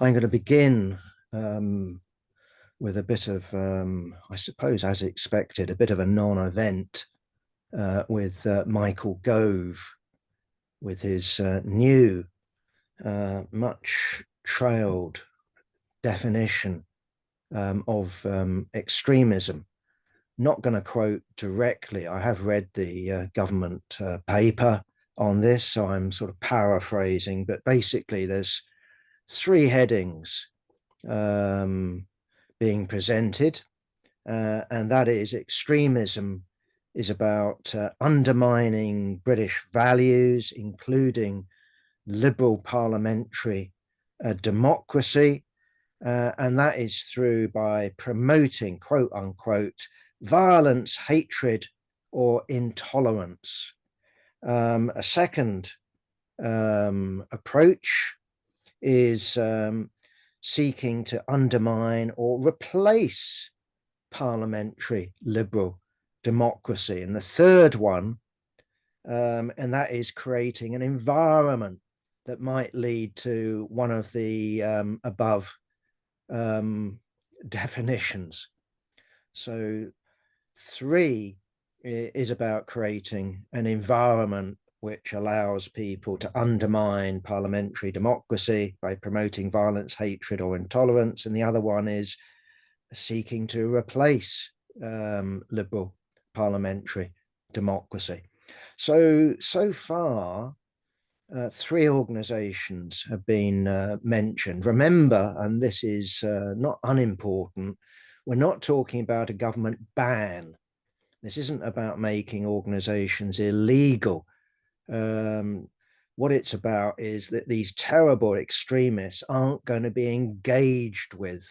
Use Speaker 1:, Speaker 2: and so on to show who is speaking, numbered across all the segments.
Speaker 1: I'm going to begin with a bit of, I suppose, as expected, a bit of a non-event with Michael Gove, with his new, much trailed definition of extremism. Not going to quote directly. I have read the government paper on this, so I'm sort of paraphrasing, but basically there's three headings being presented, and that is extremism is about undermining British values, including liberal parliamentary democracy, and that is through by promoting, quote unquote, violence, hatred, or intolerance. A second approach is seeking to undermine or replace parliamentary liberal democracy. And the third one, and that is creating an environment that might lead to one of the above definitions. So 3 is about creating an environment which allows people to undermine parliamentary democracy by promoting violence, hatred, or intolerance. And the other one is seeking to replace liberal parliamentary democracy. So far, 3 organizations have been mentioned. Remember, and this is not unimportant, we're not talking about a government ban. This isn't about making organizations illegal. What it's about is that these terrible extremists aren't going to be engaged with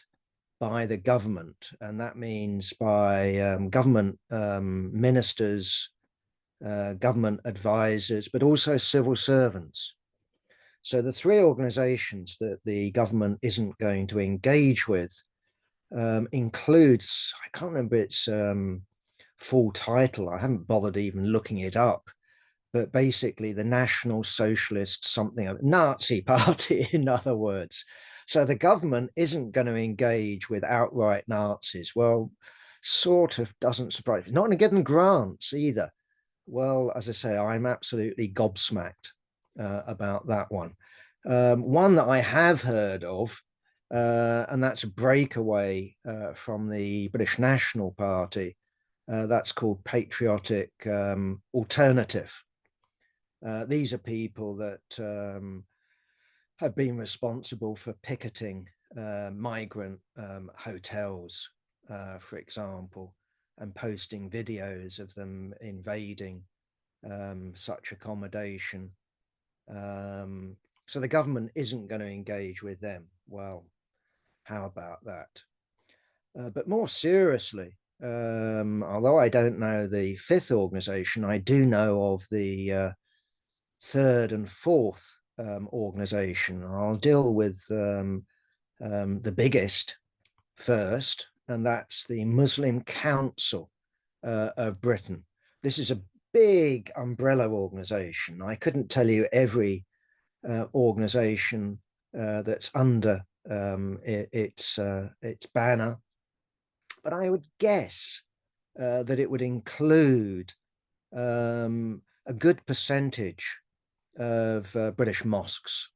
Speaker 1: by the government, and that means by government ministers, government advisors, but also civil servants. So the 3 organizations that the government isn't going to engage with includes, I can't remember its full title, I haven't bothered even looking it up, but basically the National Socialist something, Nazi Party, in other words. So the government isn't going to engage with outright Nazis. Well, sort of doesn't surprise me. Not going to give them grants either. Well, as I say, I'm absolutely gobsmacked about that one. One that I have heard of, and that's a breakaway from the British National Party. That's called Patriotic Alternative. These are people that have been responsible for picketing migrant hotels, for example, and posting videos of them invading such accommodation. So the government isn't going to engage with them. Well, how about that? But more seriously, although I don't know the 5th organization, I do know of the 3rd and 4th organization. I'll deal with the biggest first, and that's the Muslim Council of Britain. This is a big umbrella organization. I couldn't tell you every organization that's under its banner, but I would guess that it would include a good percentage of British mosques.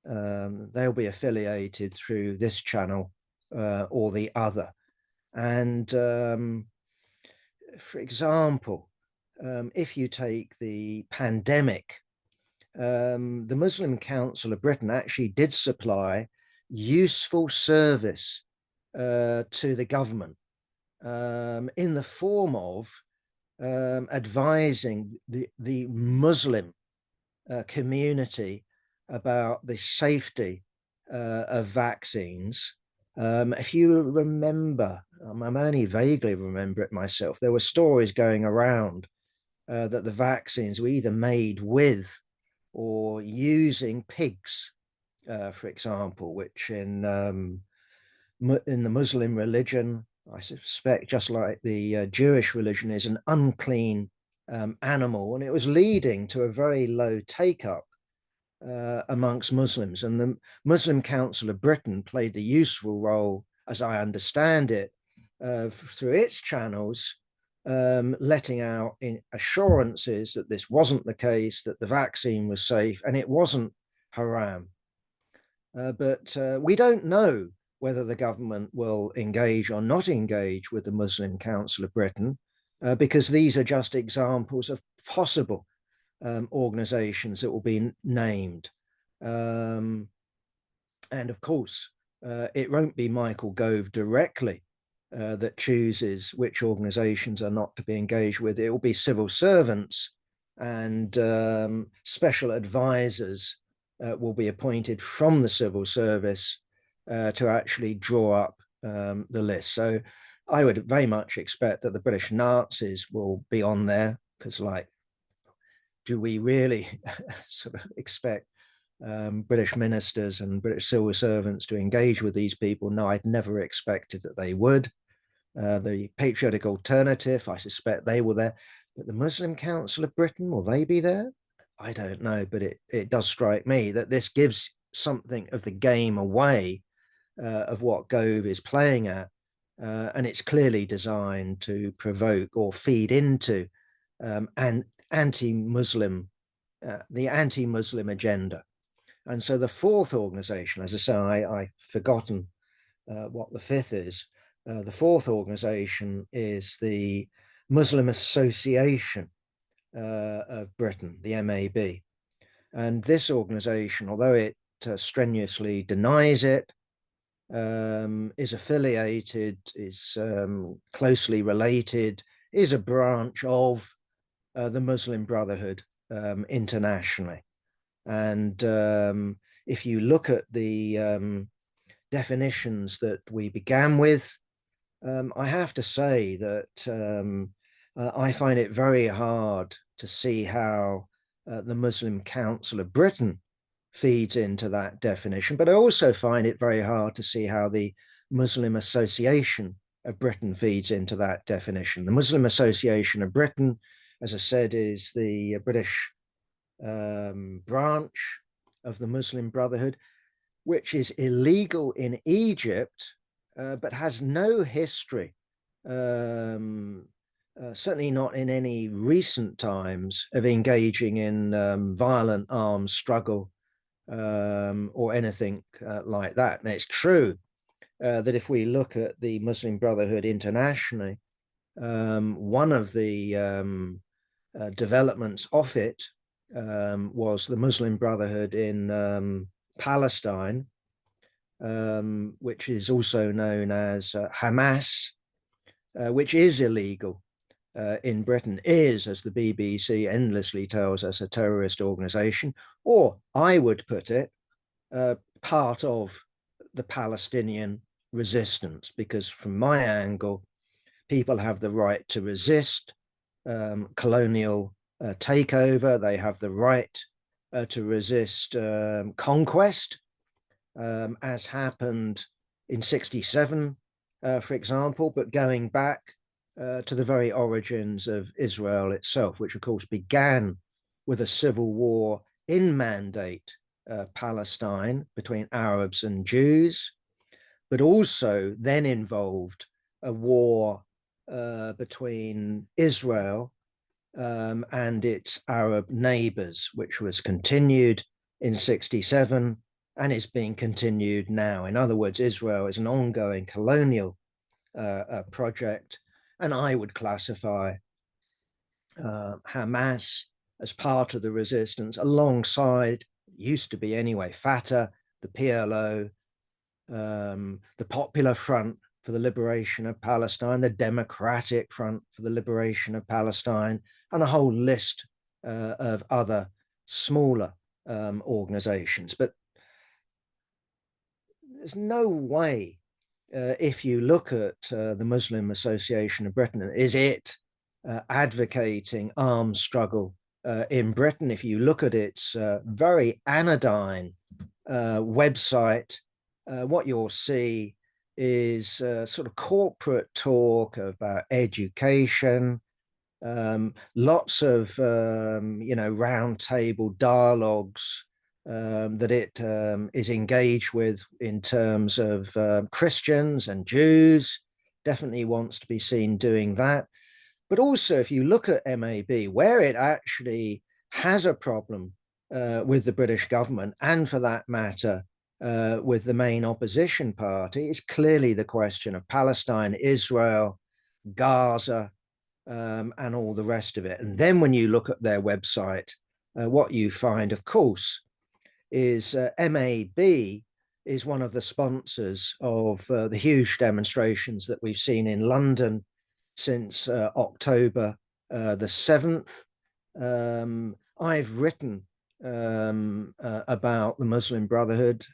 Speaker 1: They'll be affiliated through this channel or the other. And for example, if you take the pandemic, the Muslim Council of Britain actually did supply useful service to the government in the form of advising the Muslim community about the safety of vaccines. If you remember, I'm only vaguely remember it myself, there were stories going around that the vaccines were either made with or using pigs, for example, which in the Muslim religion, I suspect, just like the Jewish religion, is an unclean animal, and it was leading to a very low take-up amongst Muslims. And the Muslim Council of Britain played the useful role, as I understand it, through its channels, letting out in assurances that this wasn't the case, that the vaccine was safe, and it wasn't haram. But we don't know whether the government will engage or not engage with the Muslim Council of Britain, because these are just examples of possible organizations that will be named. And of course, it won't be Michael Gove directly that chooses which organizations are not to be engaged with. It will be civil servants and special advisors will be appointed from the civil service to actually draw up the list. So I would very much expect that the British Nazis will be on there, because, like, do we really sort of expect British ministers and British civil servants to engage with these people? No, I'd never expected that they would. The Patriotic Alternative, I suspect they were there. But the Muslim Council of Britain, will they be there? I don't know, but it does strike me that this gives something of the game away of what Gove is playing at. And it's clearly designed to provoke or feed into an anti-Muslim, the anti-Muslim agenda. And so the fourth organization, as I say, I've forgotten what the fifth is. The fourth organization is the Muslim Association of Britain, the MAB. And this organization, although it strenuously denies it, is affiliated, is closely related, is a branch of the Muslim Brotherhood internationally. And if you look at the definitions that we began with, I have to say that I find it very hard to see how the Muslim Council of Britain feeds into that definition, but I also find it very hard to see how the Muslim Association of Britain feeds into that definition. The Muslim Association of Britain, as I said, is the British branch of the Muslim Brotherhood, which is illegal in Egypt, but has no history, certainly not in any recent times, of engaging in violent armed struggle or anything like that. Now, it's true that if we look at the Muslim Brotherhood internationally, one of the developments of it was the Muslim Brotherhood in Palestine, which is also known as Hamas, which is illegal in Britain, is, as the BBC endlessly tells us, a terrorist organization, or I would put it, part of the Palestinian resistance, because from my angle, people have the right to resist colonial takeover. They have the right to resist conquest, as happened in 67, for example, but going back to the very origins of Israel itself, which of course began with a civil war in Mandate Palestine between Arabs and Jews, but also then involved a war between Israel and its Arab neighbors, which was continued in 67 and is being continued now. In other words, Israel is an ongoing colonial project, and I would classify Hamas as part of the resistance alongside, used to be anyway, Fatah, the PLO, the Popular Front for the Liberation of Palestine, the Democratic Front for the Liberation of Palestine, and a whole list of other smaller organizations. But there's no way, if you look at the Muslim Association of Britain, is it advocating armed struggle in Britain? If you look at its very anodyne website, what you'll see is sort of corporate talk about education, lots of round table dialogues that it is engaged with in terms of Christians and Jews, definitely wants to be seen doing that. But also, if you look at MAB, where it actually has a problem with the British government, and for that matter, with the main opposition party, is clearly the question of Palestine, Israel, Gaza, and all the rest of it. And then when you look at their website, what you find, of course, is MAB is one of the sponsors of the huge demonstrations that we've seen in London since October the 7th. I've written about the Muslim Brotherhood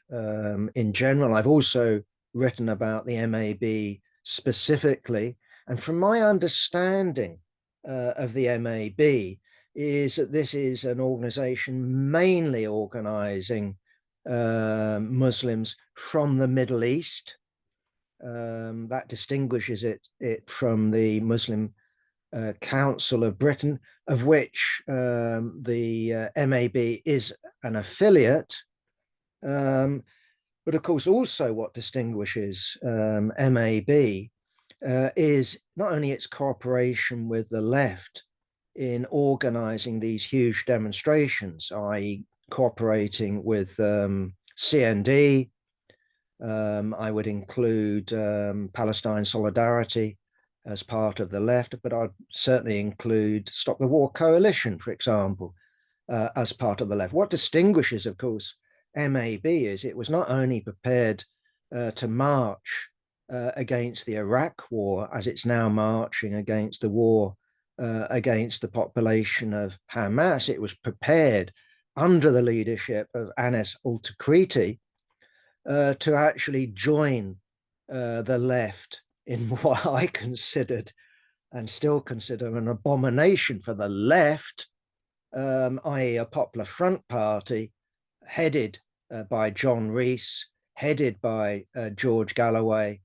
Speaker 1: in general. I've also written about the MAB specifically. And from my understanding of the MAB is that this is an organization mainly organizing Muslims from the Middle East. That distinguishes it from the Muslim Council of Britain, of which the MAB is an affiliate. But of course, also what distinguishes MAB is not only its cooperation with the left in organizing these huge demonstrations, i.e. cooperating with CND. I would include Palestine Solidarity as part of the left, but I'd certainly include Stop the War Coalition, for example, as part of the left. What distinguishes, of course, MAB is it was not only prepared to march against the Iraq war, as it's now marching against the war against the population of Hamas, it was prepared under the leadership of Anis al-Tukriti to actually join the left in what I considered and still consider an abomination for the left, i.e. a Popular Front Party headed by John Rees, headed by George Galloway,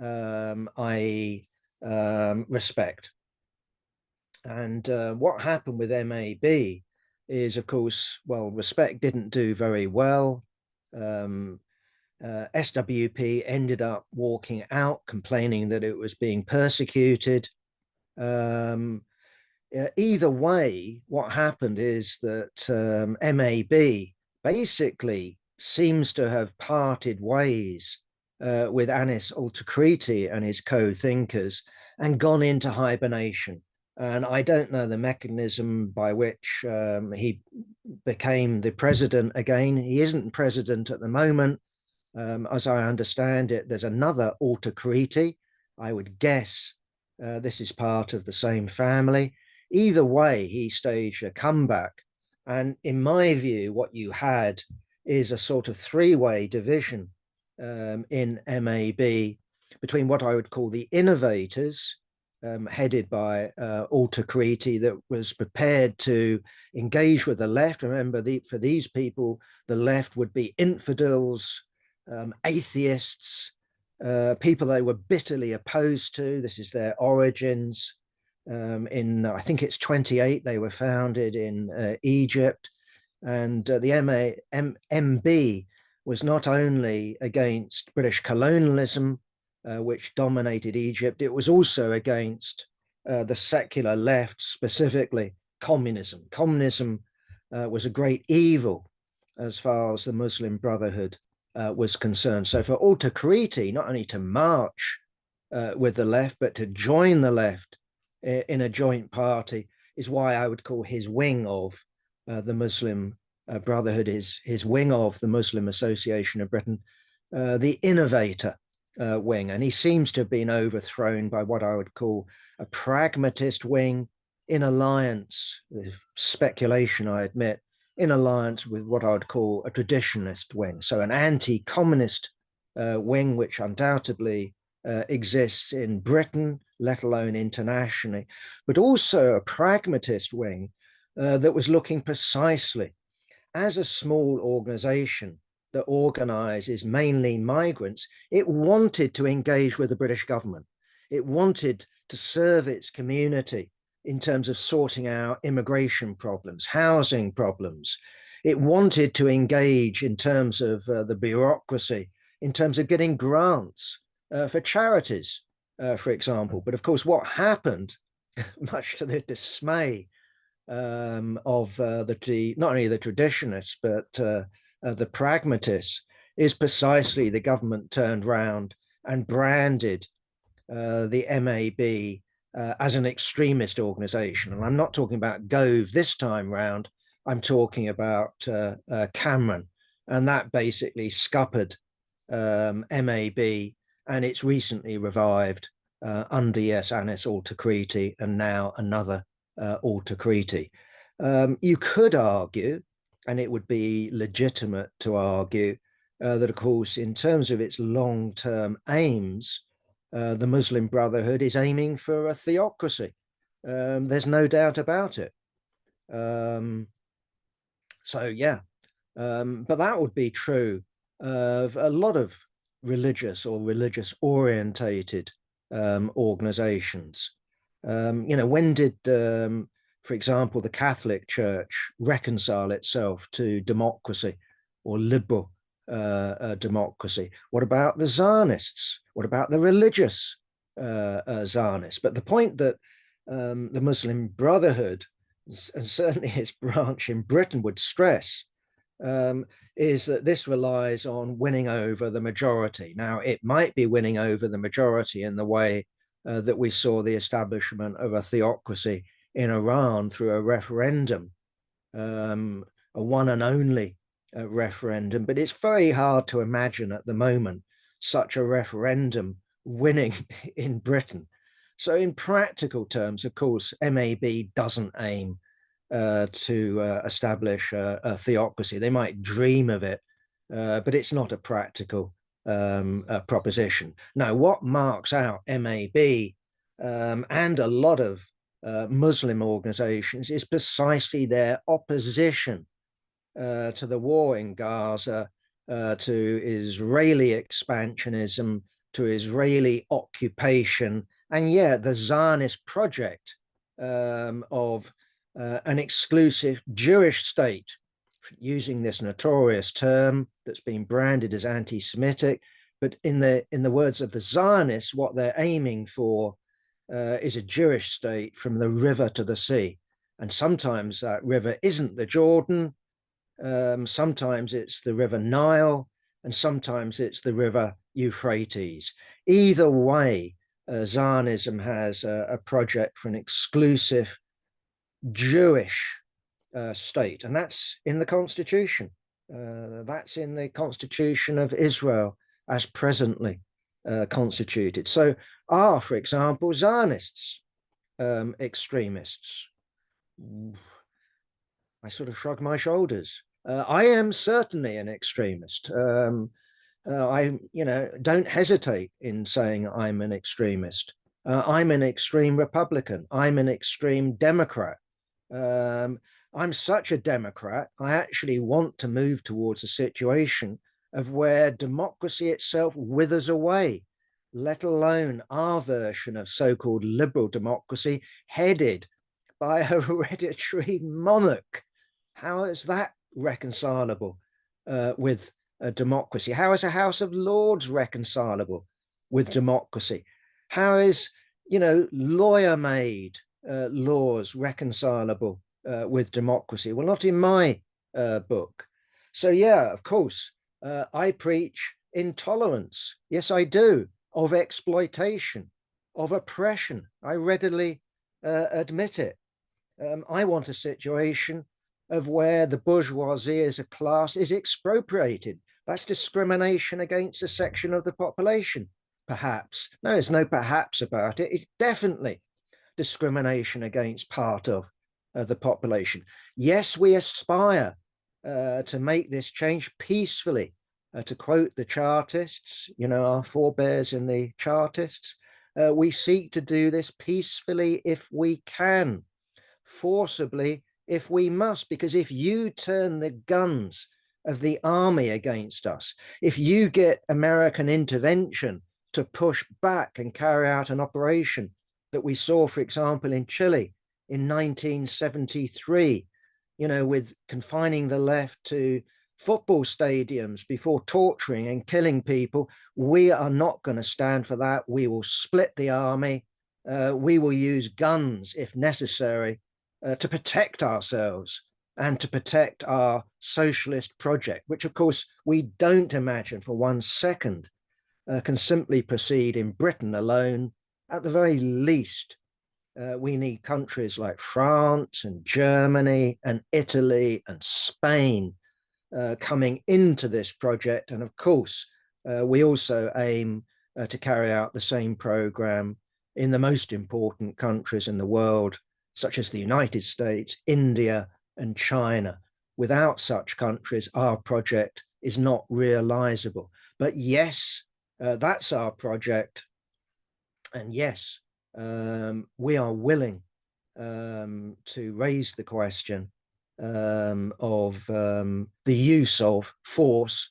Speaker 1: i.e. Respect. And what happened with MAB is, of course, well, Respect didn't do very well. SWP ended up walking out, complaining that it was being persecuted. Either way, what happened is that MAB basically seems to have parted ways with Anis al-Tukriti and his co-thinkers and gone into hibernation. And I don't know the mechanism by which he became the president again. He isn't president at the moment. As I understand it, there's another al-Tukriti. I would guess this is part of the same family. Either way, he staged a comeback. And in my view, what you had is a sort of three-way division in MAB between what I would call the innovators, headed by al-Tukriti, that was prepared to engage with the left. Remember, for these people, the left would be infidels, atheists, people they were bitterly opposed to. This is their origins. In, I think it's 28, they were founded in Egypt. And the MB was not only against British colonialism, which dominated Egypt, it was also against the secular left, specifically communism. Communism was a great evil as far as the Muslim Brotherhood was concerned. So for al-Tukriti, not only to march with the left, but to join the left in a joint party is why I would call his wing of the Muslim Brotherhood, his wing of the Muslim Association of Britain, the innovator wing. And he seems to have been overthrown by what I would call a pragmatist wing in alliance, with speculation, I admit, in alliance with what I would call a traditionalist wing. So an anti-communist wing, which undoubtedly exists in Britain, let alone internationally, but also a pragmatist wing that was looking precisely as a small organization that organizes mainly migrants. It wanted to engage with the British government. It wanted to serve its community in terms of sorting out immigration problems, housing problems. It wanted to engage in terms of the bureaucracy, in terms of getting grants for charities, for example. But of course, what happened, much to the dismay of not only the traditionalists, but the pragmatists, is precisely the government turned round and branded the MAB as an extremist organization. And I'm not talking about Gove this time round, I'm talking about Cameron. And that basically scuppered MAB, and it's recently revived under, yes, Anis Autokriti, and now another Autokriti. You could argue, and it would be legitimate to argue, that, of course, in terms of its long-term aims, the Muslim Brotherhood is aiming for a theocracy. There's no doubt about it. So, yeah, but that would be true of a lot of religious or religious-orientated organizations. When did, for example, the Catholic Church reconcile itself to democracy or liberal democracy? What about the Zionists? What about the religious Zionists? But the point that the Muslim Brotherhood, and certainly its branch in Britain, would stress is that this relies on winning over the majority. Now, it might be winning over the majority in the way that we saw the establishment of a theocracy in Iran through a referendum, a one and only referendum. But it's very hard to imagine at the moment such a referendum winning in Britain. So in practical terms, of course, MAB doesn't aim to establish a theocracy. They might dream of it, but it's not a practical proposition. Now, what marks out MAB and a lot of Muslim organizations is precisely their opposition to the war in Gaza, to Israeli expansionism, to Israeli occupation, and yeah, the Zionist project of an exclusive Jewish state, using this notorious term that's been branded as anti-Semitic. But in the words of the Zionists, what they're aiming for is a Jewish state from the river to the sea. And sometimes that river isn't the Jordan, sometimes it's the River Nile, and sometimes it's the River Euphrates. Either way, Zionism has a project for an exclusive Jewish state, and that's in the Constitution. That's in the Constitution of Israel as presently constituted. So are, for example, Zionists extremists? I sort of shrug my shoulders. I am certainly an extremist. I, don't hesitate in saying I'm an extremist. I'm an extreme Republican. I'm an extreme Democrat. I'm such a Democrat, I actually want to move towards a situation of where democracy itself withers away, let alone our version of so-called liberal democracy headed by a hereditary monarch. How is that reconcilable with a democracy? How is a House of Lords reconcilable with democracy? How is, lawyer-made laws reconcilable with democracy? Well, not in my book. So yeah, of course, I preach intolerance. Yes, I do, of exploitation, of oppression. I readily admit it. I want a situation of where the bourgeoisie as a class is expropriated. That's discrimination against a section of the population, perhaps. No, there's no perhaps about it. It's definitely discrimination against part of the population. Yes, we aspire to make this change peacefully. To quote the Chartists, our forebears in the Chartists, we seek to do this peacefully if we can, forcibly if we must, because if you turn the guns of the army against us, if you get American intervention to push back and carry out an operation that we saw, for example, in Chile in 1973, with confining the left to football stadiums before torturing and killing people. We are not going to stand for that. We will split the army. We will use guns if necessary to protect ourselves and to protect our socialist project, which of course we don't imagine for 1 second can simply proceed in Britain alone. At the very least, we need countries like France and Germany and Italy and Spain coming into this project. And of course, we also aim to carry out the same program in the most important countries in the world, such as the United States, India, and China. Without such countries, our project is not realizable. But yes, that's our project. And yes, we are willing to raise the question of the use of force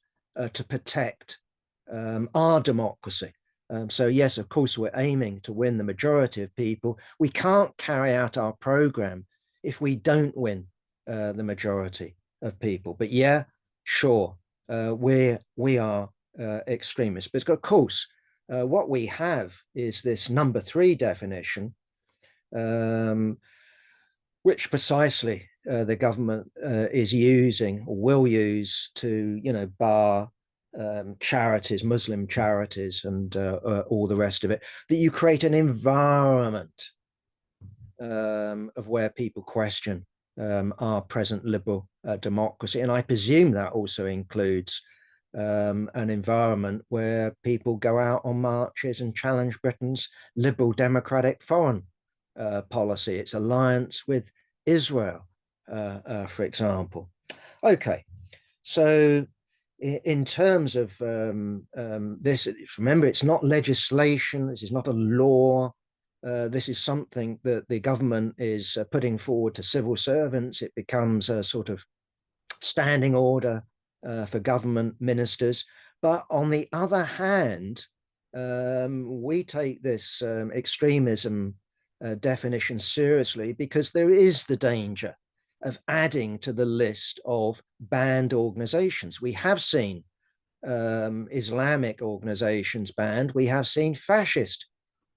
Speaker 1: to protect our democracy. So yes, of course, we're aiming to win the majority of people. We can't carry out our program if we don't win the majority of people. But yeah, sure, we are extremists. But of course, what we have is this number 3 definition, which precisely the government is using or will use to, bar charities, Muslim charities, and all the rest of it. That you create an environment of where people question our present liberal democracy, and I presume that also includes an environment where people go out on marches and challenge Britain's liberal democratic foreign policy, its alliance with Israel, for example. Okay, so in terms of this, remember, it's not legislation, this is not a law, this is something that the government is putting forward to civil servants. It becomes a sort of standing order for government ministers. But on the other hand, we take this extremism definition seriously because there is the danger of adding to the list of banned organizations. We have seen Islamic organizations banned. We have seen fascist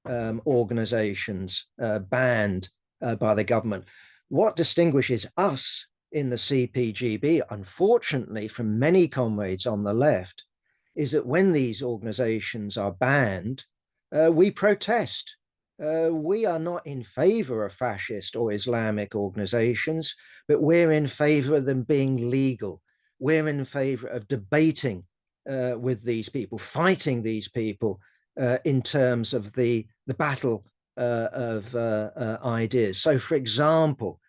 Speaker 1: organizations banned by the government. What distinguishes us in the CPGB, unfortunately, from many comrades on the left, is that when these organizations are banned, we protest. We are not in favor of fascist or Islamic organizations, but we're in favor of them being legal. We're in favor of debating with these people, fighting these people in terms of the battle of ideas. So, for example,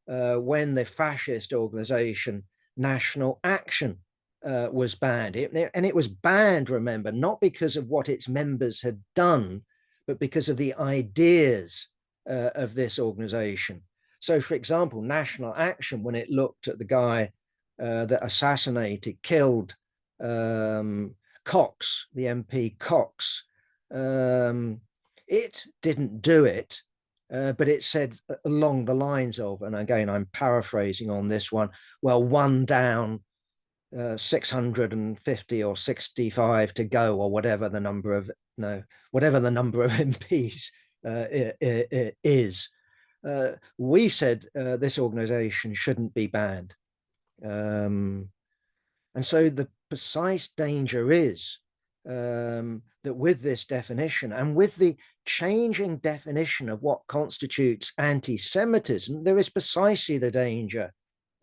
Speaker 1: when the fascist organization National Action was banned, and it was banned, remember, not because of what its members had done, but because of the ideas of this organization. So, for example, National Action, when it looked at the guy that assassinated, killed Cox, the MP Cox, it didn't do it, but it said along the lines of, and again, I'm paraphrasing on this one, well, one down, 650 or 65 to go, or whatever the number of MPs is. We said this organization shouldn't be banned. And so the precise danger is that with this definition and with the changing definition of what constitutes anti-Semitism, there is precisely the danger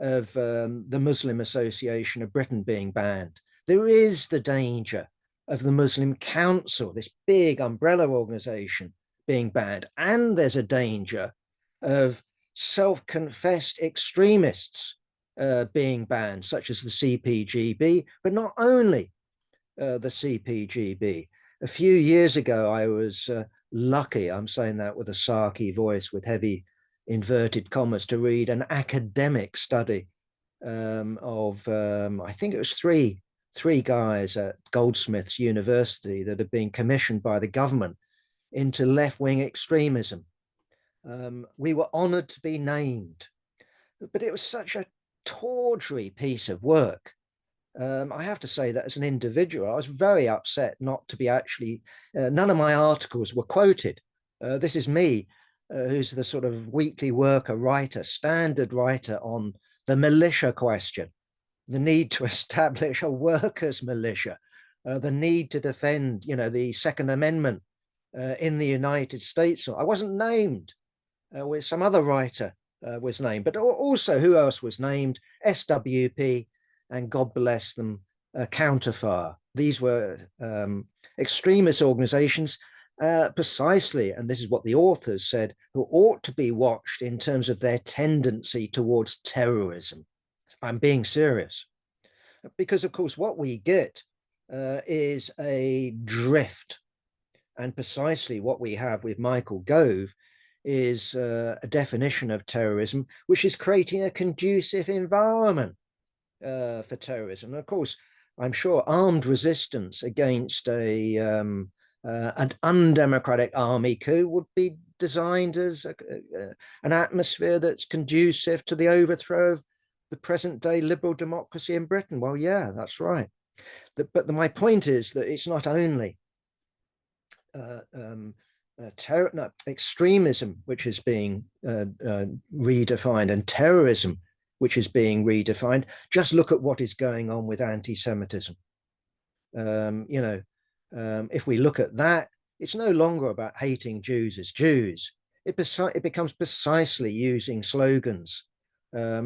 Speaker 1: of the Muslim Association of Britain being banned. There is the danger of the Muslim Council, this big umbrella organization, being banned. And there's a danger of self-confessed extremists being banned, such as the CPGB, but not only the CPGB. A few years ago, I was lucky, I'm saying that with a sarky voice with heavy inverted commas, to read an academic study of, I think it was three guys at Goldsmiths University that had been commissioned by the government into left-wing extremism. We were honored to be named. but it was such a tawdry piece of work. I have to say that as an individual, I was very upset not to be actually, none of my articles were quoted. This is me, who's the sort of weekly worker writer, standard writer on the militia question, the need to establish a workers' militia, the need to defend, the Second Amendment in the United States. I wasn't named, with some other writer was named, but also who else was named? SWP, and God bless them, Counterfire. These were extremist organizations, precisely, and this is what the authors said, who ought to be watched in terms of their tendency towards terrorism. I'm being serious. Because, of course, what we get is a drift. And precisely what we have with Michael Gove is a definition of terrorism, which is creating a conducive environment for terrorism. And of course, I'm sure armed resistance against an undemocratic army coup would be designed as an atmosphere that's conducive to the overthrow of the present day liberal democracy in Britain. Well, yeah, that's right. But my point is that it's not only extremism which is being redefined, and terrorism which is being redefined. Just look at what is going on with anti-Semitism. If we look at that, it's no longer about hating Jews as Jews. It becomes precisely using slogans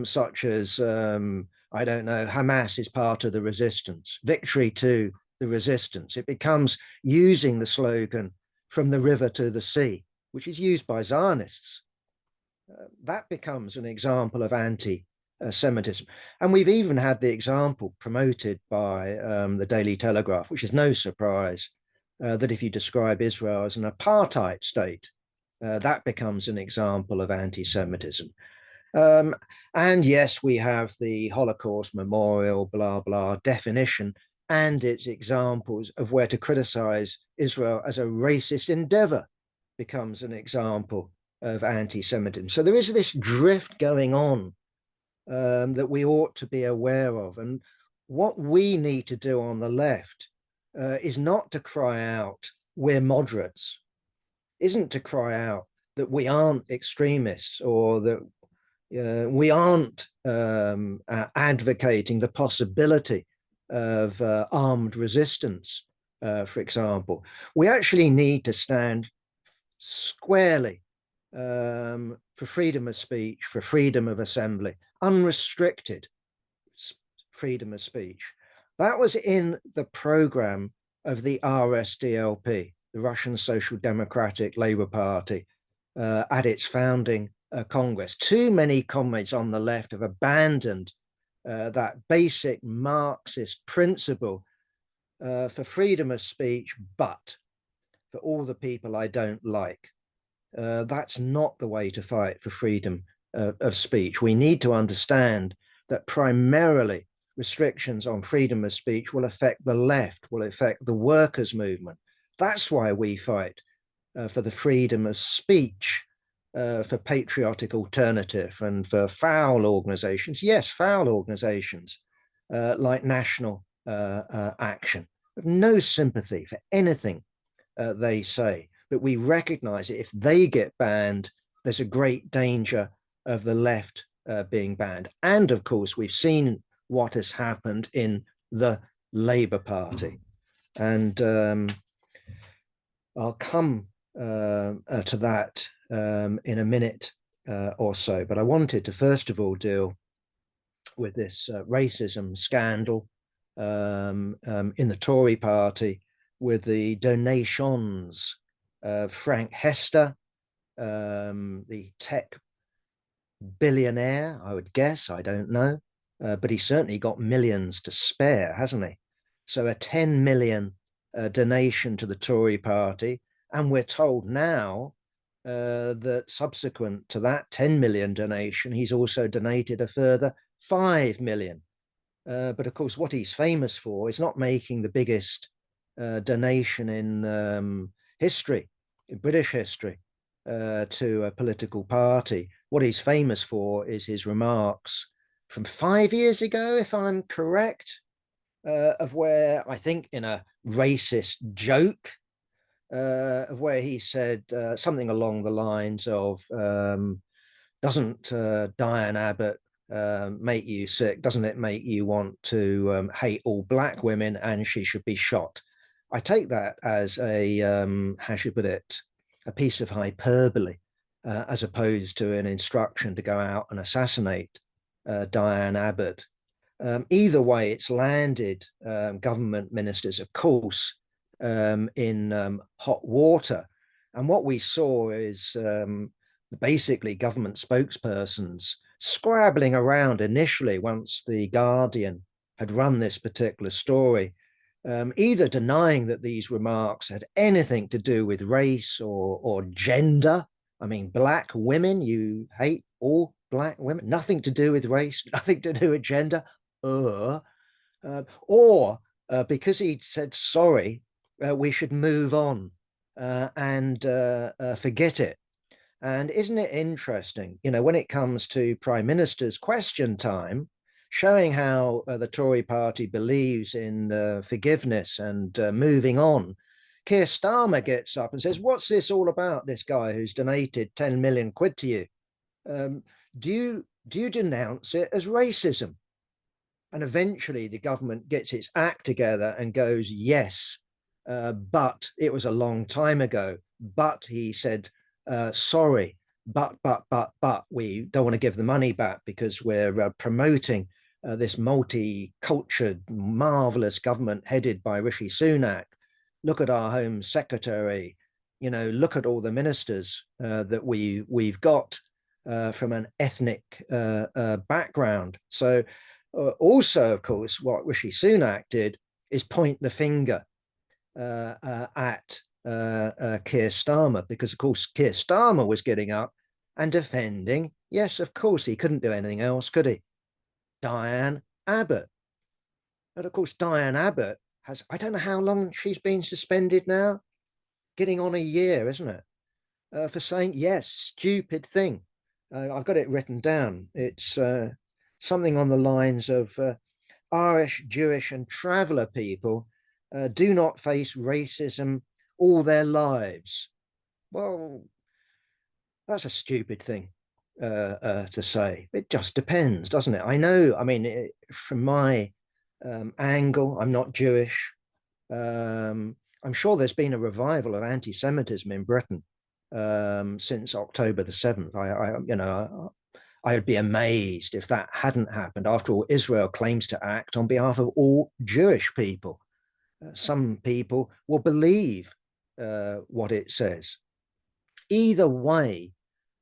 Speaker 1: such as, I don't know, Hamas is part of the resistance, victory to the resistance. It becomes using the slogan from the river to the sea, which is used by Zionists. That becomes an example of anti-Semitism. And we've even had the example promoted by the Daily Telegraph, which is no surprise, that if you describe Israel as an apartheid state, that becomes an example of anti-Semitism. And yes, we have the Holocaust Memorial, blah, blah, definition and its examples of where to criticize Israel as a racist endeavor becomes an example of anti-Semitism. So there is this drift going on that we ought to be aware of. And what we need to do on the left is not to cry out, we're moderates, isn't to cry out that we aren't extremists or that we aren't advocating the possibility of armed resistance, for example. We actually need to stand squarely for freedom of speech, for freedom of assembly, unrestricted freedom of speech. That was in the program of the RSDLP, the Russian Social Democratic Labour Party, at its founding Congress. Too many comrades on the left have abandoned that basic Marxist principle for freedom of speech, but for all the people I don't like. That's not the way to fight for freedom of speech. We need to understand that primarily restrictions on freedom of speech will affect the left, will affect the workers' movement. That's why we fight for the freedom of speech, for patriotic alternative, and for foul organizations. Yes, foul organizations like National Action. No sympathy for anything they say, but we recognize it. If they get banned, there's a great danger of the left being banned. And of course, we've seen what has happened in the Labour Party. And I'll come to that in a minute or so. But I wanted to first of all deal with this racism scandal in the Tory party, with the donations of Frank Hester, the tech billionaire, I would guess, I don't know, but he certainly got millions to spare, hasn't he? So a 10 million donation to the Tory party. And we're told now that subsequent to that 10 million donation, he's also donated a further 5 million. But of course, what he's famous for is not making the biggest donation in history, in British history. to a political party. What he's famous for is his remarks from 5 years ago, if I'm correct, of where I think in a racist joke, of where he said something along the lines of, doesn't Diane Abbott make you sick? Doesn't it make you want to hate all black women, and she should be shot? I take that as a, how should I put it, a piece of hyperbole, as opposed to an instruction to go out and assassinate Diane Abbott. Either way, it's landed government ministers, of course, in hot water. And what we saw is basically government spokespersons scrabbling around initially once the Guardian had run this particular story, either denying that these remarks had anything to do with race or gender. I mean, black women, you hate all black women, nothing to do with race, nothing to do with gender. Or because he said sorry, we should move on and forget it. And isn't it interesting, when it comes to Prime Minister's question time, showing how the Tory party believes in forgiveness and moving on, Keir Starmer gets up and says, what's this all about, this guy who's donated 10 million quid to you? Do you denounce it as racism? And eventually the government gets its act together and goes, yes, but it was a long time ago. But he said, sorry, but we don't want to give the money back because we're promoting this multi-cultured, marvelous government headed by Rishi Sunak. Look at our Home Secretary, look at all the ministers that we've got from an ethnic background. So also, of course, what Rishi Sunak did is point the finger at Keir Starmer, because, of course, Keir Starmer was getting up and defending, yes, of course, he couldn't do anything else, could he? Diane Abbott. But, of course, Diane Abbott has, I don't know how long she's been suspended now, getting on a year, isn't it? For saying, yes, stupid thing. I've got it written down. It's something on the lines of Irish, Jewish, and traveller people do not face racism all their lives. Well, that's a stupid thing to say. It just depends, doesn't it? I know, I mean, from my angle, I'm not Jewish. I'm sure there's been a revival of anti-Semitism in Britain since October the 7th. I would be amazed if that hadn't happened. After all, Israel claims to act on behalf of all Jewish people. Some people will believe what it says. Either way,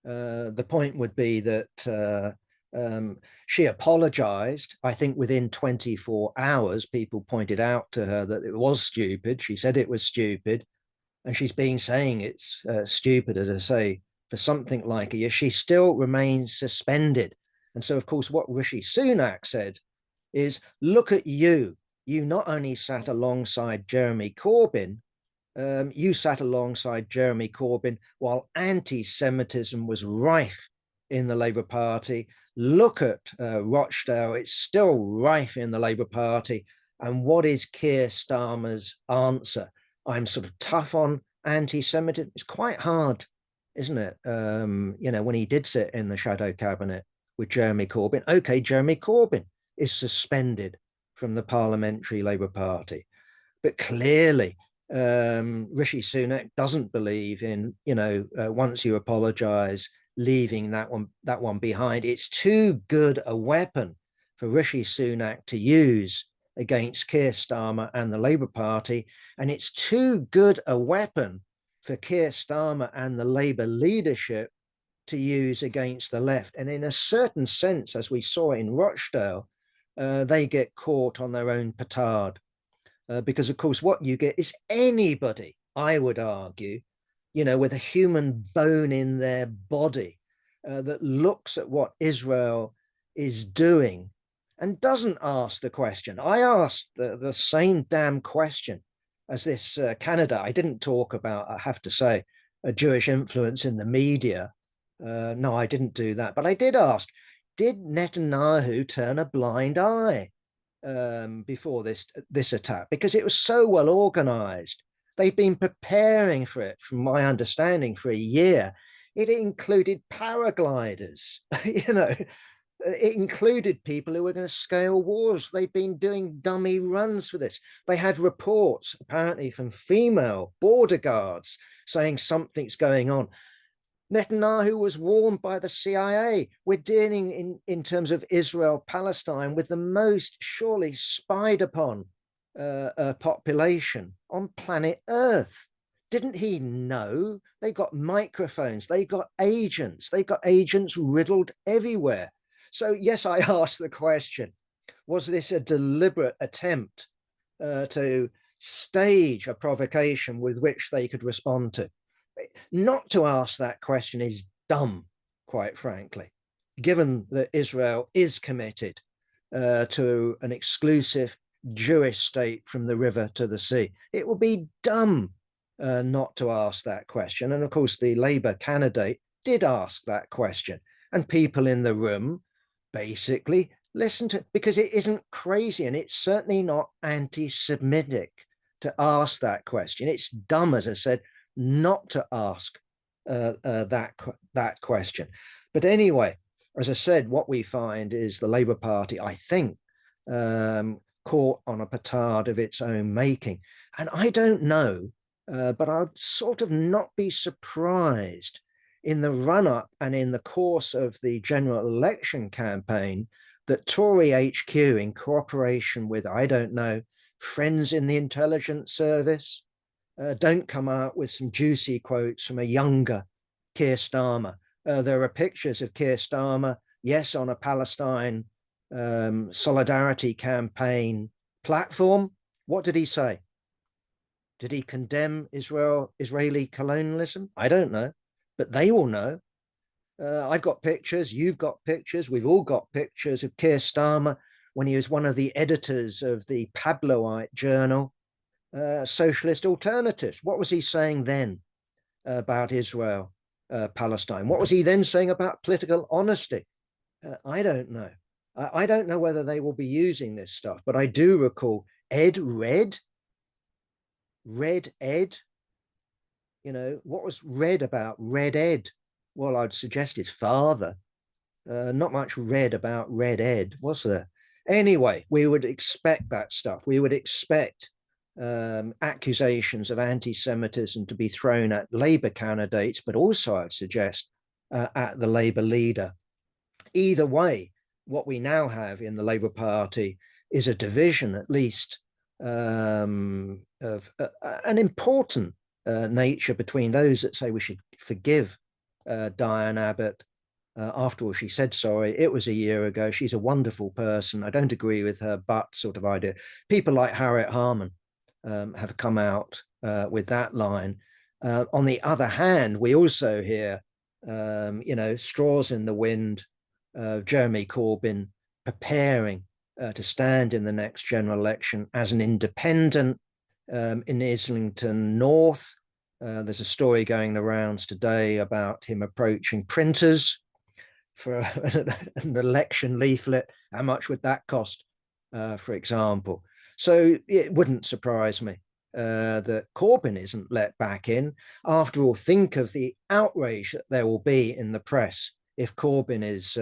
Speaker 1: the point would be that she apologized. I think within 24 hours, people pointed out to her that it was stupid. She said it was stupid. And she's been saying it's stupid, as I say, for something like a year. She still remains suspended. And so, of course, what Rishi Sunak said is, look at you. You not only sat alongside Jeremy Corbyn, you sat alongside Jeremy Corbyn while anti-Semitism was rife in the Labour Party. Look at Rochdale. It's still rife in the Labour Party. And what is Keir Starmer's answer? I'm sort of tough on anti-Semitism. It's quite hard, isn't it? When he did sit in the shadow cabinet with Jeremy Corbyn, okay, Jeremy Corbyn is suspended from the Parliamentary Labour Party. But clearly, Rishi Sunak doesn't believe in, once you apologise, leaving that one behind. It's too good a weapon for Rishi Sunak to use against Keir Starmer and the Labour Party, and it's too good a weapon for Keir Starmer and the Labour leadership to use against the left. And in a certain sense, as we saw in Rochdale, they get caught on their own petard. Because, of course, what you get is anybody, I would argue, with a human bone in their body that looks at what Israel is doing and doesn't ask the question. I asked the same damn question as this Canada. I didn't talk about, I have to say, a Jewish influence in the media. No, I didn't do that. But I did ask, did Netanyahu turn a blind eye before this attack? Because it was so well organized. They've been preparing for it, from my understanding, for a year. It included paragliders, you know, it included people who were going to scale walls. They've been doing dummy runs for this. They had reports, apparently, from female border guards saying something's going on. Netanyahu was warned by the CIA. We're dealing in terms of Israel, Palestine, with the most surely spied upon population on planet Earth. Didn't he know? They got microphones, they got agents riddled everywhere. So yes, I asked the question, was this a deliberate attempt to stage a provocation with which they could respond to? Not to ask that question is dumb, quite frankly, given that Israel is committed to an exclusive Jewish state from the river to the sea. It would be dumb not to ask that question. And of course, the Labour candidate did ask that question. And people in the room basically listened to it, because it isn't crazy, and it's certainly not anti-Semitic to ask that question. It's dumb, as I said, not to ask that question. But anyway, as I said, what we find is the Labour Party, I think, caught on a petard of its own making. And I don't know, but I'd sort of not be surprised in the run-up and in the course of the general election campaign that Tory HQ, in cooperation with, I don't know, friends in the intelligence service, don't come out with some juicy quotes from a younger Keir Starmer. There are pictures of Keir Starmer, yes, on a Palestine solidarity campaign platform. What did he say? Did he condemn Israeli colonialism? I don't know, but they all know. I've got pictures, you've got pictures, we've all got pictures of Keir Starmer when he was one of the editors of the Pabloite journal, Socialist Alternatives. What was he saying then about Israel, Palestine? What was he then saying about political honesty? I don't know. I don't know whether they will be using this stuff, but I do recall Ed Red Ed. You know, what was read about Red Ed? Well, I'd suggest his father. Not much read about Red Ed, was there? Anyway, we would expect that stuff. We would expect accusations of anti-Semitism to be thrown at Labour candidates, but also, I'd suggest, at the Labour leader. Either way, what we now have in the Labour Party is a division, at least, of an important nature between those that say we should forgive Diane Abbott. After all, she said sorry. It was a year ago. She's a wonderful person. I don't agree with her, but sort of idea. People like Harriet Harman have come out with that line. On the other hand, we also hear, straws in the wind of Jeremy Corbyn preparing to stand in the next general election as an independent in Islington North. There's a story going the rounds today about him approaching printers for an election leaflet. How much would that cost, for example? So it wouldn't surprise me that Corbyn isn't let back in. After all, think of the outrage that there will be in the press if Corbyn is,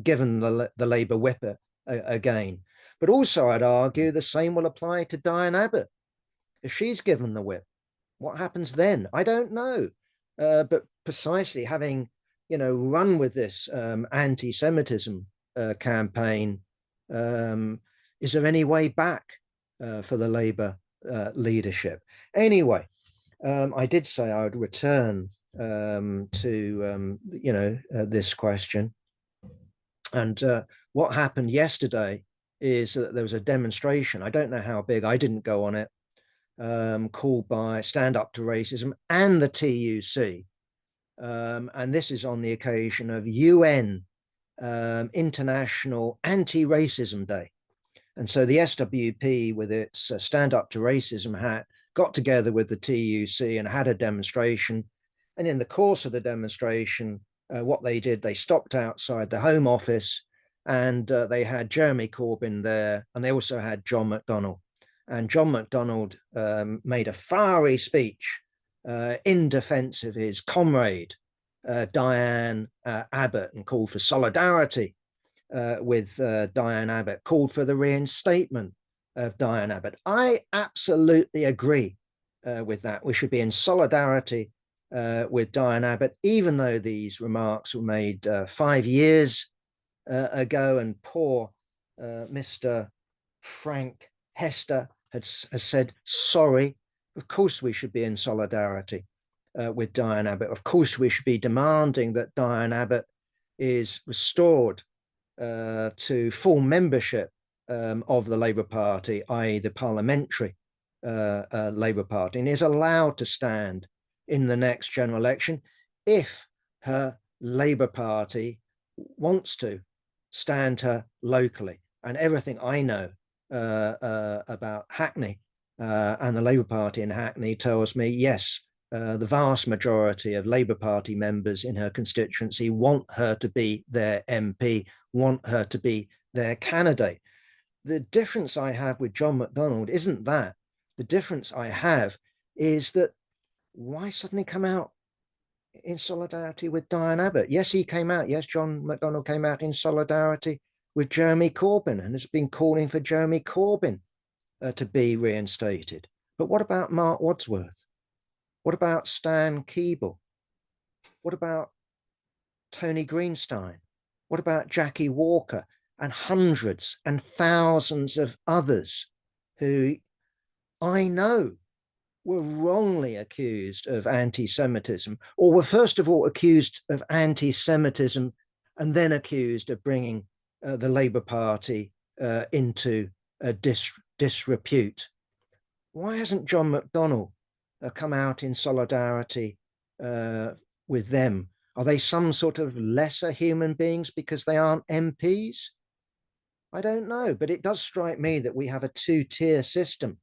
Speaker 1: given the Labour whip again. But also, I'd argue the same will apply to Diane Abbott. If she's given the whip, what happens then? I don't know. But precisely having, run with this anti-Semitism campaign, is there any way back for the Labour leadership? Anyway, I did say I would return to, this question. And what happened yesterday is that there was a demonstration. I don't know how big. I didn't go on it. Called by Stand Up to Racism and the TUC. And this is on the occasion of UN International Anti-Racism Day. And so the SWP, with its Stand Up to Racism hat, got together with the TUC and had a demonstration. And in the course of the demonstration, what they did, they stopped outside the Home Office, and they had Jeremy Corbyn there, and they also had John McDonnell. And John McDonnell made a fiery speech in defense of his comrade, Diane Abbott, and called for solidarity with Diane Abbott, called for the reinstatement of Diane Abbott. I absolutely agree with that. We should be in solidarity with Diane Abbott, even though these remarks were made 5 years ago, and poor Mr. Frank Hester has said sorry. Of course we should be in solidarity with Diane Abbott. Of course we should be demanding that Diane Abbott is restored to full membership of the Labour Party, i.e. the parliamentary Labour Party, and is allowed to stand in the next general election if her Labour Party wants to stand her locally. And everything I know about Hackney and the Labour Party in Hackney tells me, yes, the vast majority of Labour Party members in her constituency want her to be their MP, want her to be their candidate. The difference I have with John McDonnell isn't that. The difference I have is that why suddenly come out in solidarity with Diane Abbott? Yes, he came out. Yes, John McDonnell came out in solidarity with Jeremy Corbyn and has been calling for Jeremy Corbyn to be reinstated. But what about Mark Wadsworth? What about Stan Keeble? What about Tony Greenstein? What about Jackie Walker and hundreds and thousands of others who I know were wrongly accused of anti-Semitism, or were first of all accused of anti-Semitism and then accused of bringing the Labour Party into disrepute? Why hasn't John McDonnell come out in solidarity with them? Are they some sort of lesser human beings because they aren't MPs? I don't know, but it does strike me that we have a two-tier system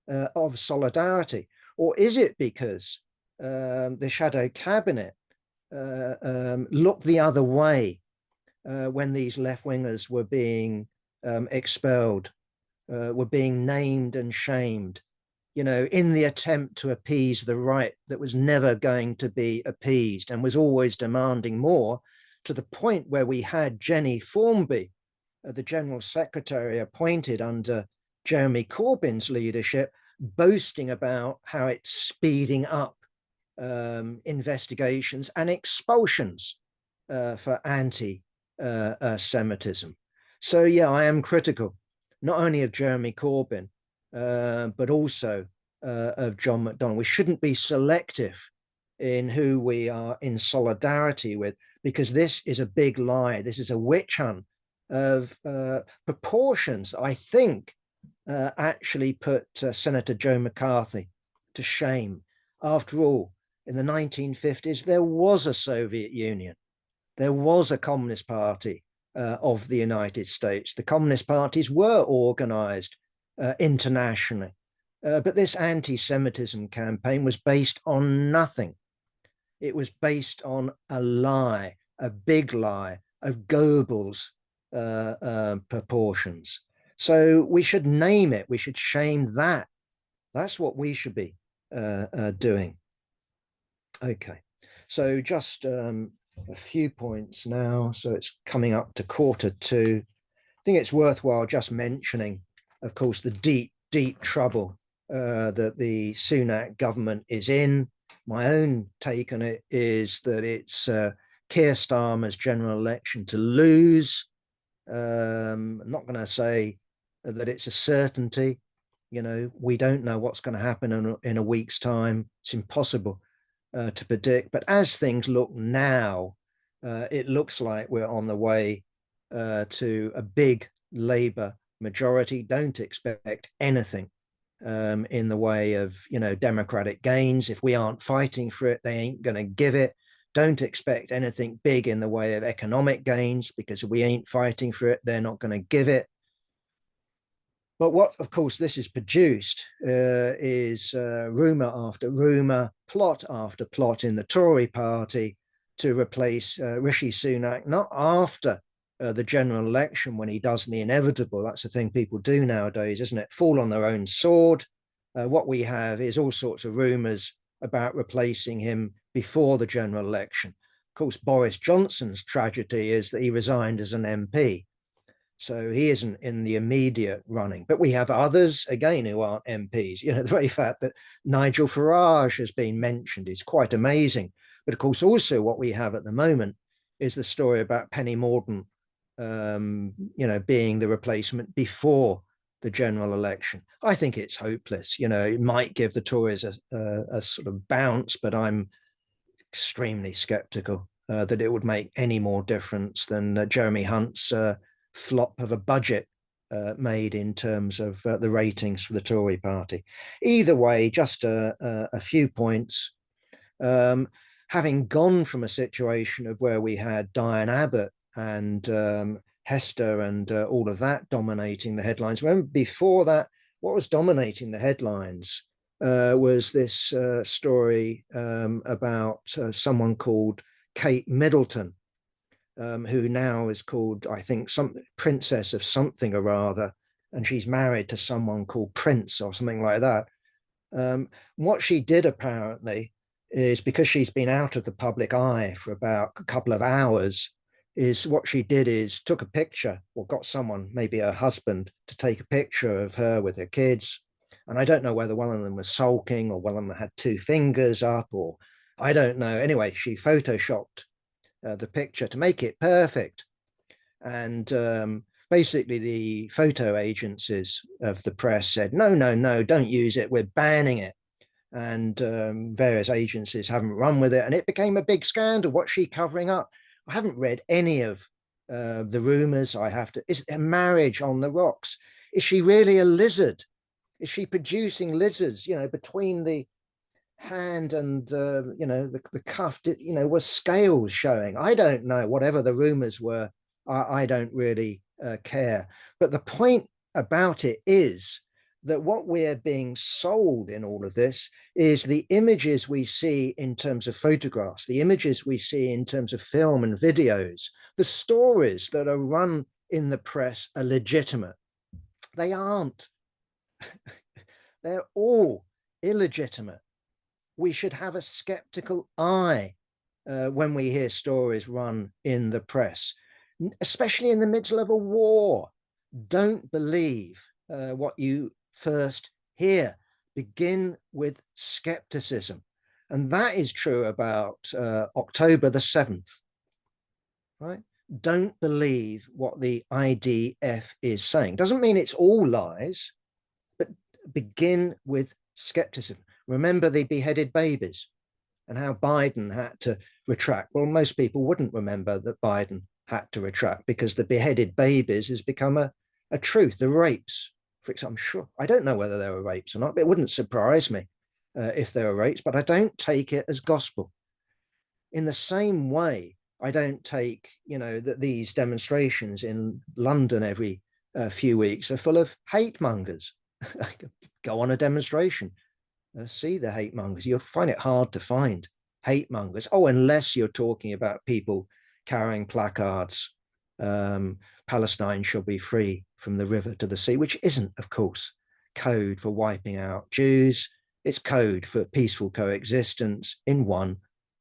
Speaker 1: of solidarity. Or is it because the shadow cabinet looked the other way when these left-wingers were being expelled, were being named and shamed, you know, in the attempt to appease the right that was never going to be appeased and was always demanding more, to the point where we had Jenny Formby, the General Secretary appointed under Jeremy Corbyn's leadership, boasting about how it's speeding up investigations and expulsions for anti-Semitism. So yeah, I am critical, not only of Jeremy Corbyn, but also of John McDonnell. We shouldn't be selective in who we are in solidarity with, because this is a big lie. This is a witch hunt of proportions, I think, actually put Senator Joe McCarthy to shame. After all, in the 1950s, there was a Soviet Union. There was a Communist Party of the United States. The Communist parties were organized internationally. But this anti-Semitism campaign was based on nothing. It was based on a lie, a big lie of Goebbels' proportions. So we should name it. We should shame that. That's what we should be doing. Okay, so just a few points now. So it's coming up to 1:45. I think it's worthwhile just mentioning, of course, the deep, deep trouble that the Sunak government is in. My own take on it is that it's Keir Starmer's general election to lose. I'm not going to say that it's a certainty. You know, we don't know what's going to happen in a week's time. It's impossible to predict. But as things look now, it looks like we're on the way to a big Labour majority. Don't expect anything in the way of, you know, democratic gains. If we aren't fighting for it, they ain't going to give it. Don't expect anything big in the way of economic gains, because if we ain't fighting for it, they're not going to give it. But what, of course, this is produced is rumour after rumour, plot after plot in the Tory party to replace Rishi Sunak, not after the general election when he does the inevitable. That's the thing people do nowadays, isn't it? Fall on their own sword. What we have is all sorts of rumours about replacing him before the general election. Of course, Boris Johnson's tragedy is that he resigned as an MP. So he isn't in the immediate running. But we have others, again, who aren't MPs. You know, the very fact that Nigel Farage has been mentioned is quite amazing. But of course, also what we have at the moment is the story about Penny Mordaunt, being the replacement before the general election. I think it's hopeless. You know, it might give the Tories a sort of bounce, but I'm extremely sceptical that it would make any more difference than Jeremy Hunt's flop of a budget made in terms of the ratings for the Tory party. Either way, just a few points. Having gone from a situation of where we had Diane Abbott and Hester and all of that dominating the headlines. Remember, before that, what was dominating the headlines was this story about someone called Kate Middleton, who now is called, I think, some princess of something or other, and she's married to someone called Prince or something like that. What she did apparently is, because she's been out of the public eye for about a couple of hours, is what she did is took a picture, or got someone, maybe her husband, to take a picture of her with her kids. And I don't know whether one of them was sulking or one of them had two fingers up, or I don't know. Anyway, she photoshopped the picture to make it perfect. And basically the photo agencies of the press said, no, no, no, don't use it. We're banning it. And various agencies haven't run with it. And it became a big scandal. What's she covering up? I haven't read any of the rumors. Is a marriage on the rocks? Is she really a lizard? Is she producing lizards, between the hand and the cuff, was scales showing? I don't know. Whatever the rumors were, I don't really care. But the point about it is that what we're being sold in all of this is the images we see in terms of photographs, the images we see in terms of film and videos, the stories that are run in the press are legitimate. They aren't. They're all illegitimate. We should have a skeptical eye when we hear stories run in the press, especially in the middle of a war. Don't believe what you first hear. Begin with skepticism. And that is true about October the 7th, right? Don't believe what the IDF is saying. Doesn't mean it's all lies, but begin with skepticism. Remember the beheaded babies and how Biden had to retract. Well, most people wouldn't remember that Biden had to retract because the beheaded babies has become a truth. The rapes, for example, I'm sure, I don't know whether there were rapes or not, but it wouldn't surprise me if there were rapes, but I don't take it as gospel. In the same way, I don't take, that these demonstrations in London every few weeks are full of hate mongers. Go on a demonstration, see the hate mongers. You'll find it hard to find hate mongers. Oh, unless you're talking about people carrying placards, Palestine shall be free from the river to the sea, which isn't, of course, code for wiping out Jews. It's code for peaceful coexistence in one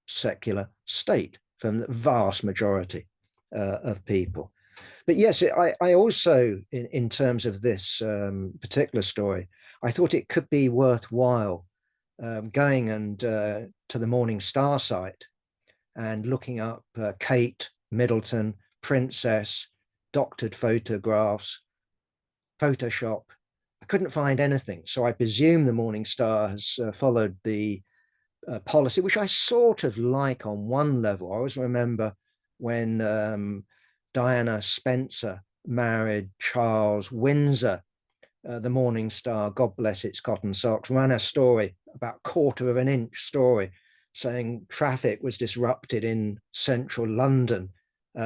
Speaker 1: secular state from the vast majority of people. But yes, I also, in terms of this particular story, I thought it could be worthwhile going and to the Morning Star site and looking up Kate Middleton, Princess, doctored photographs, Photoshop. I couldn't find anything. So I presume the Morning Star has followed the policy, which I sort of like on one level. I always remember when Diana Spencer married Charles Windsor, the Morning Star, God bless its cotton socks, ran a story, about 1/4 of an inch story, saying traffic was disrupted in central London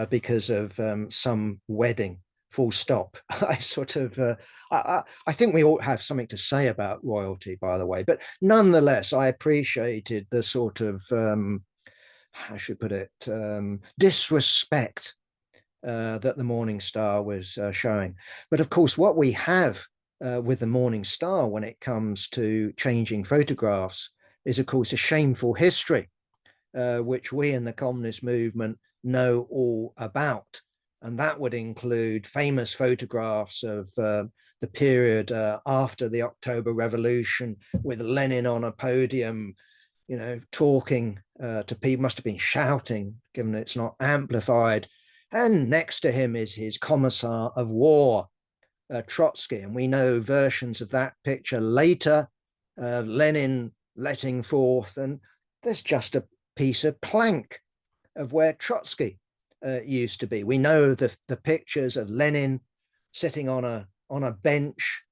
Speaker 1: because of some wedding full stop. I sort of, I think we all have something to say about royalty, by the way, but nonetheless, I appreciated the sort of, how should I put it, disrespect that the Morning Star was showing. But of course, what we have with the Morning Star when it comes to changing photographs is, of course, a shameful history, which we in the communist movement know all about. And that would include famous photographs of the period after the October Revolution, with Lenin on a podium, you know, talking to people, must have been shouting, given it's not amplified. And next to him is his commissar of war, Trotsky. And we know versions of that picture later, Lenin letting forth, and there's just a piece of plank of where Trotsky used to be. We know the pictures of Lenin sitting on a bench.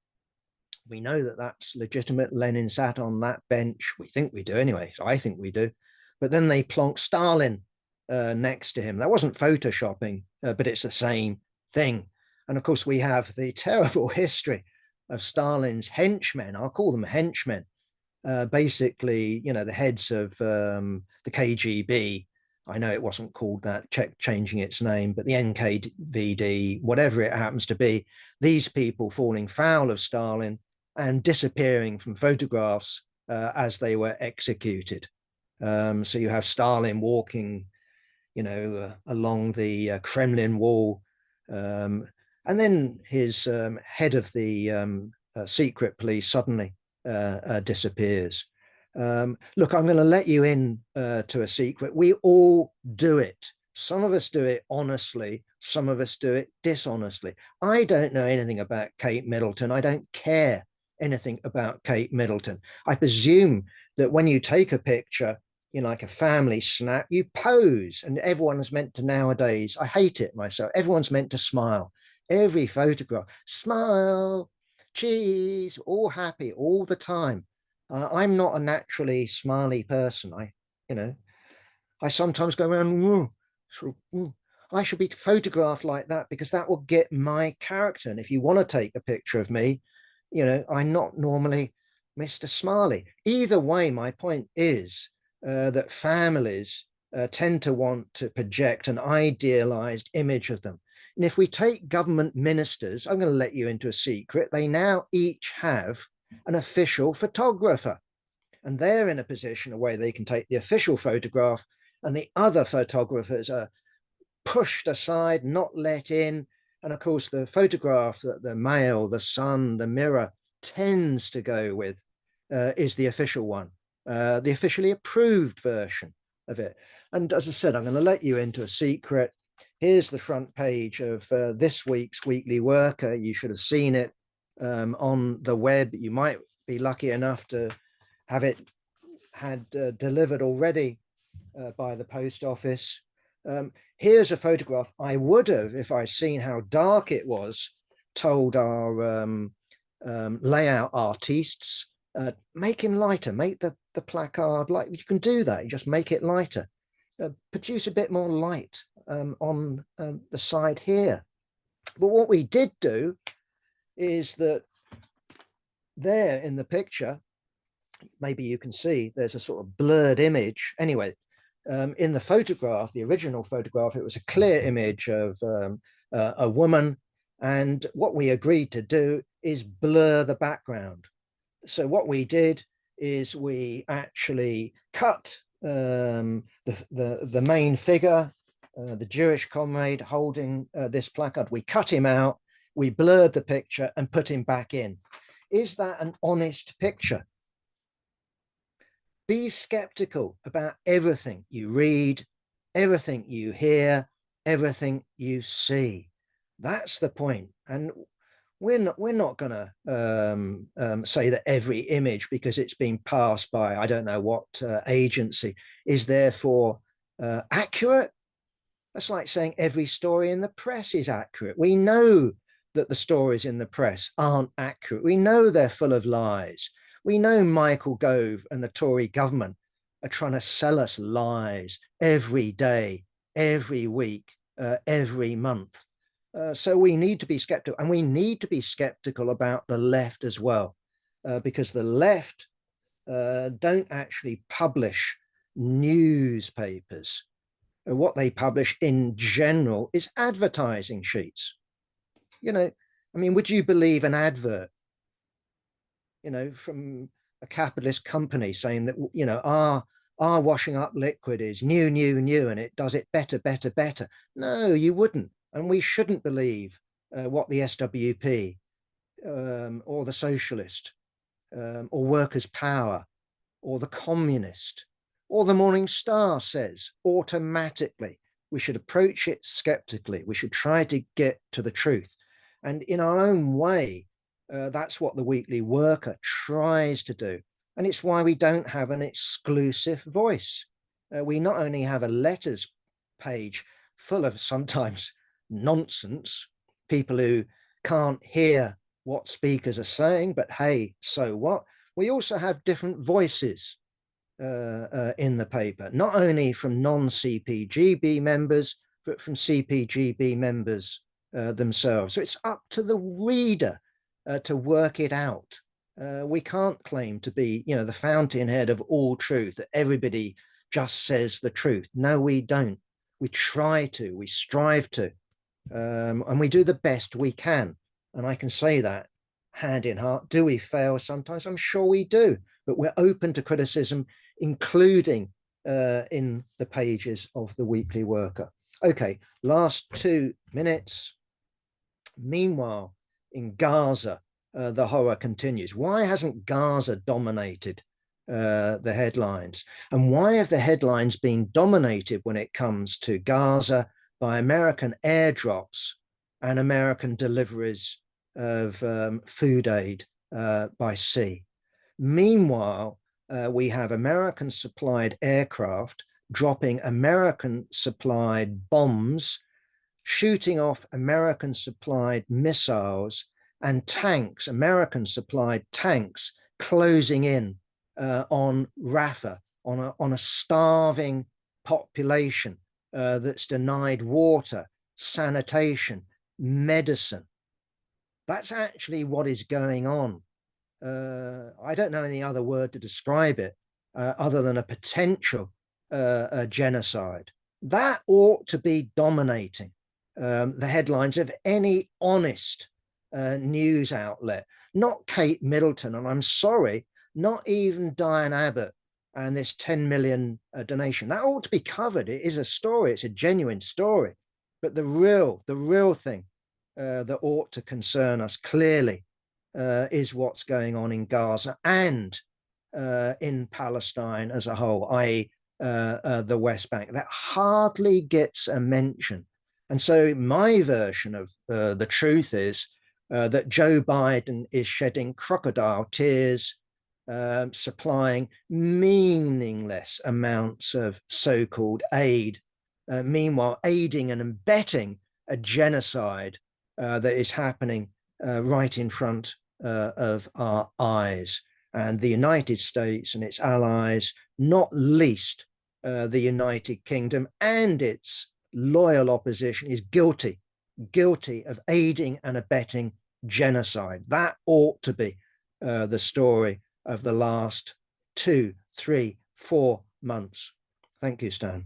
Speaker 1: We know that that's legitimate. Lenin sat on that bench. We think we do anyway. So I think we do. But then they plonk Stalin next to him. That wasn't photoshopping, but it's the same thing. And of course, we have the terrible history of Stalin's henchmen. I'll call them henchmen. Basically, you know, the heads of the KGB. I know it wasn't called that, changing its name, but the NKVD, whatever it happens to be, these people falling foul of Stalin and disappearing from photographs as they were executed. So you have Stalin walking, you know, along the Kremlin wall, and then his head of the secret police suddenly disappears. Look, I'm going to let you in to a secret. We all do it. Some of us do it honestly. Some of us do it dishonestly. I don't know anything about Kate Middleton. I don't care anything about Kate Middleton. I presume that when you take a picture, you know, like a family snap, you pose, and everyone's meant to nowadays, I hate it myself, everyone's meant to smile. Every photograph, smile, cheese, all happy all the time. I'm not a naturally smiley person. I sometimes go around, I should be photographed like that because that will get my character. And if you want to take a picture of me, you know, I'm not normally Mr. Smiley. Either way, my point is that families tend to want to project an idealized image of them. And if we take government ministers, I'm going to let you into a secret, they now each have an official photographer. And they're in a position where they can take the official photograph and the other photographers are pushed aside, not let in. And of course, the photograph that the Mail, the Sun, the Mirror tends to go with is the official one, the officially approved version of it. And as I said, I'm going to let you into a secret. Here's the front page of this week's Weekly Worker. You should have seen it on the web. You might be lucky enough to have it had delivered already by the post office. Here's a photograph. I would have, if I'd seen how dark it was, told our layout artists, make him lighter, make the placard light. You can do that. You just make it lighter. Produce a bit more light on the side here. But what we did do is that there in the picture, maybe you can see there's a sort of blurred image. Anyway, in the photograph, the original photograph, it was a clear image of a woman. And what we agreed to do is blur the background. So what we did is we actually cut the main figure, the Jewish comrade holding this placard. We cut him out, we blurred the picture and put him back in. Is that an honest picture? Be skeptical about everything you read, everything you hear, everything you see. That's the point. And we're not going to say that every image, because it's been passed by I don't know what agency, is therefore accurate. That's like saying every story in the press is accurate. We know that the stories in the press aren't accurate. We know they're full of lies. We know Michael Gove and the Tory government are trying to sell us lies every day, every week, every month. So we need to be skeptical, and we need to be skeptical about the left as well, because the left don't actually publish newspapers. What they publish in general is advertising sheets. You know, I mean, would you believe an advert, from a capitalist company saying that, our washing up liquid is new, new, new, and it does it better, better, better? No, you wouldn't. And we shouldn't believe what the SWP or the socialist or Workers' Power or the communist or the Morning Star says automatically. We should approach it skeptically. We should try to get to the truth. And in our own way, that's what the Weekly Worker tries to do. And it's why we don't have an exclusive voice. We not only have a letters page full of sometimes nonsense, people who can't hear what speakers are saying, but hey, so what? We also have different voices in the paper, not only from non-CPGB members, but from CPGB members themselves. So it's up to the reader to work it out. We can't claim to be, the fountainhead of all truth, that everybody just says the truth. No, we don't. We try to, we strive to, and we do the best we can. And I can say that hand in heart. Do we fail sometimes? I'm sure we do, but we're open to criticism, including in the pages of the Weekly Worker. Okay, last 2 minutes. Meanwhile, in Gaza, the horror continues. Why hasn't Gaza dominated the headlines? And why have the headlines been dominated when it comes to Gaza by American airdrops and American deliveries of food aid by sea? Meanwhile, we have American supplied aircraft dropping American supplied bombs, shooting off American supplied missiles, and tanks, American supplied tanks, closing in on Rafah, on a starving population that's denied water, sanitation, medicine. That's actually what is going on. I don't know any other word to describe it other than a potential genocide. That ought to be dominating the headlines of any honest news outlet, not Kate Middleton, and I'm sorry, not even Diane Abbott and this 10 million donation. That ought to be covered. It is a story. It's a genuine story. But the real thing that ought to concern us clearly is what's going on in Gaza and in Palestine as a whole, i.e. The West Bank. That hardly gets a mention. And so my version of the truth is that Joe Biden is shedding crocodile tears, supplying meaningless amounts of so-called aid, meanwhile aiding and abetting a genocide that is happening right in front of our eyes. And the United States and its allies, not least the United Kingdom and its loyal opposition, is guilty of aiding and abetting genocide. That ought to be the story of the last 2, 3, 4 months. Thank you, Stan.